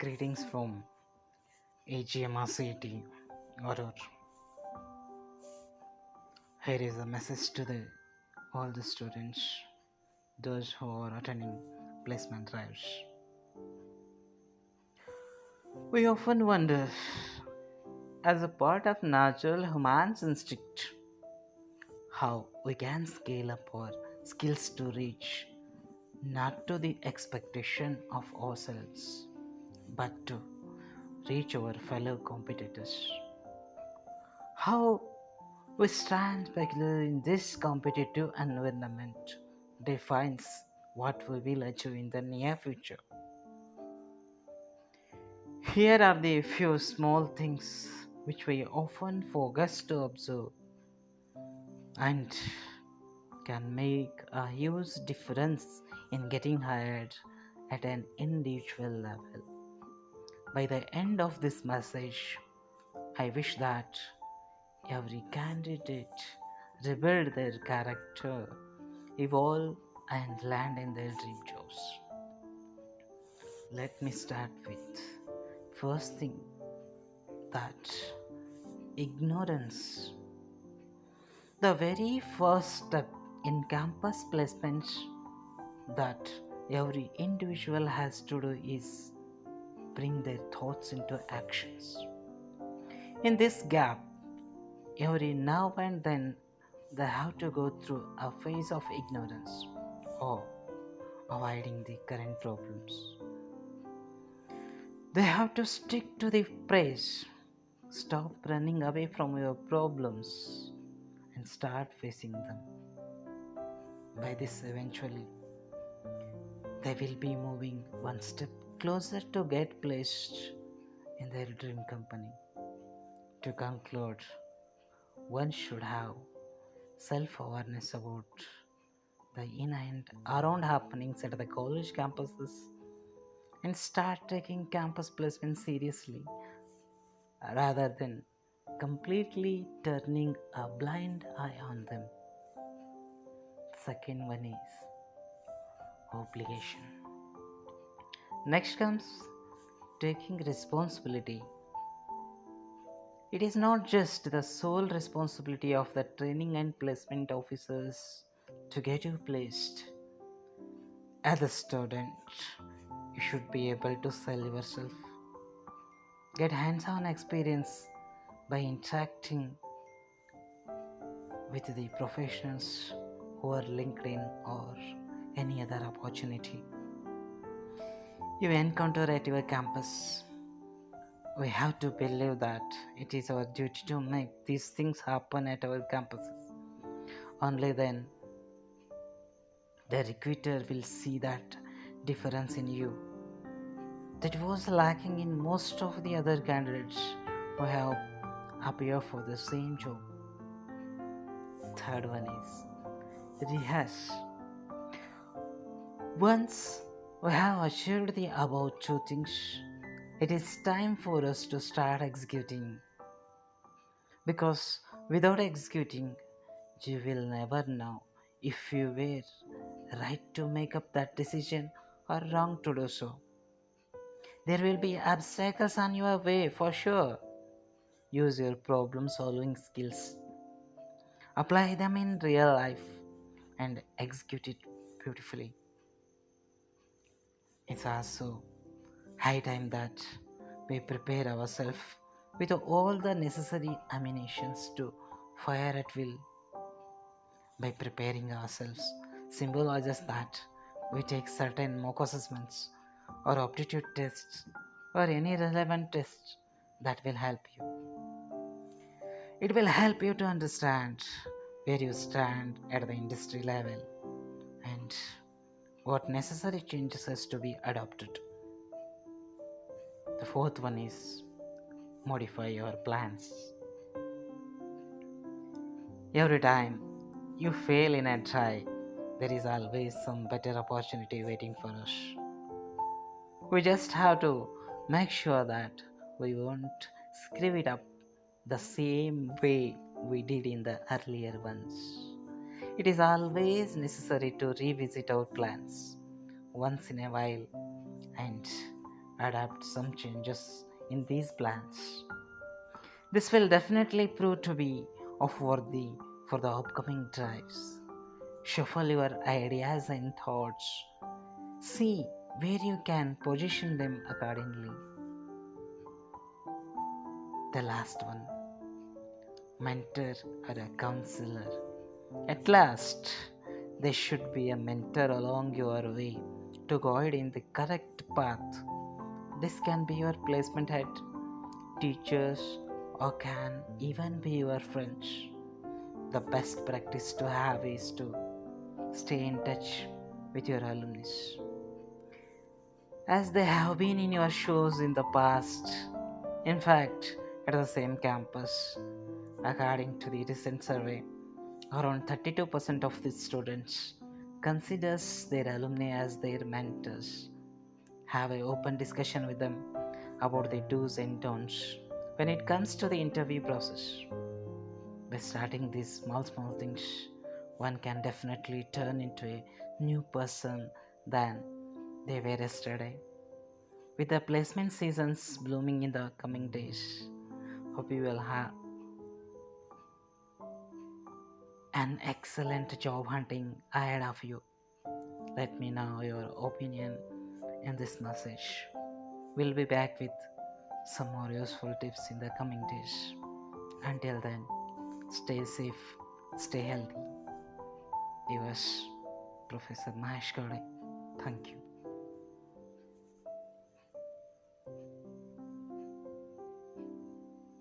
Greetings from AGMR City. Horror. Here is a message to all the students, those who are attending placement drives. We often wonder, as a part of natural human instinct, how we can scale up our skills to reach not to the expectation of ourselves, but to reach our fellow competitors. How we stand together in this competitive environment defines what we will achieve in the near future. Here are the few small things which we often forget to observe and can make a huge difference in getting hired at an individual level. By the end of this message, I wish that every candidate rebuild their character, evolve, and land in their dream jobs. Let me start with first thing, that ignorance. The very first step in campus placements that every individual has to do is bring their thoughts into actions. In this gap, every now and then they have to go through a phase of ignorance or avoiding the current problems. They have to stick to the praise, stop running away from your problems, and start facing them. By this, eventually, they will be moving one step closer to get placed in their dream company. To conclude, one should have self-awareness about the in and around happenings at the college campuses and start taking campus placement seriously rather than completely turning a blind eye on them. Second one is obligation. Next comes taking responsibility. It is not just the sole responsibility of the training and placement officers to get you placed. As a student, you should be able to sell yourself, get hands-on experience by interacting with the professionals who are LinkedIn or any other opportunity you encounter at your campus. We have to believe that it is our duty to make these things happen at our campuses. Only then the recruiter will see that difference in you that was lacking in most of the other candidates who have appeared for the same job. Third one is rehearse. Once we have achieved the above two things, it is time for us to start executing. Because without executing, you will never know if you were right to make up that decision or wrong to do so. There will be obstacles on your way for sure. Use your problem solving skills. Apply them in real life and execute it beautifully. It's also high time that we prepare ourselves with all the necessary ammunitions to fire at will. By preparing ourselves symbolizes that we take certain mock assessments or aptitude tests or any relevant tests that will help you. It will help you to understand where you stand at the industry level and what necessary changes has to be adopted. The fourth one is modify your plans. Every time you fail in a try, there is always some better opportunity waiting for us. We just have to make sure that we won't screw it up the same way we did in the earlier ones. It is always necessary to revisit our plans once in a while and adapt some changes in these plans. This will definitely prove to be of worthy for the upcoming drives. Shuffle your ideas and thoughts. See where you can position them accordingly. The last one, mentor or a counselor. At last, there should be a mentor along your way to guide in the correct path. This can be your placement head, teachers, or can even be your friends. The best practice to have is to stay in touch with your alumni, as they have been in your shoes in the past. In fact, at the same campus, according to the recent survey, around 32% of the students considers their alumni as their mentors. Have an open discussion with them about the do's and don'ts when it comes to the interview process. By starting these small things, one can definitely turn into a new person than they were yesterday. With the placement seasons blooming in the coming days, hope you will have an excellent job hunting ahead of you. Let me know your opinion in this message. We'll be back with some more useful tips in the coming days. Until then, stay safe, stay healthy. Yours, Professor Mahesh Gowde. Thank you.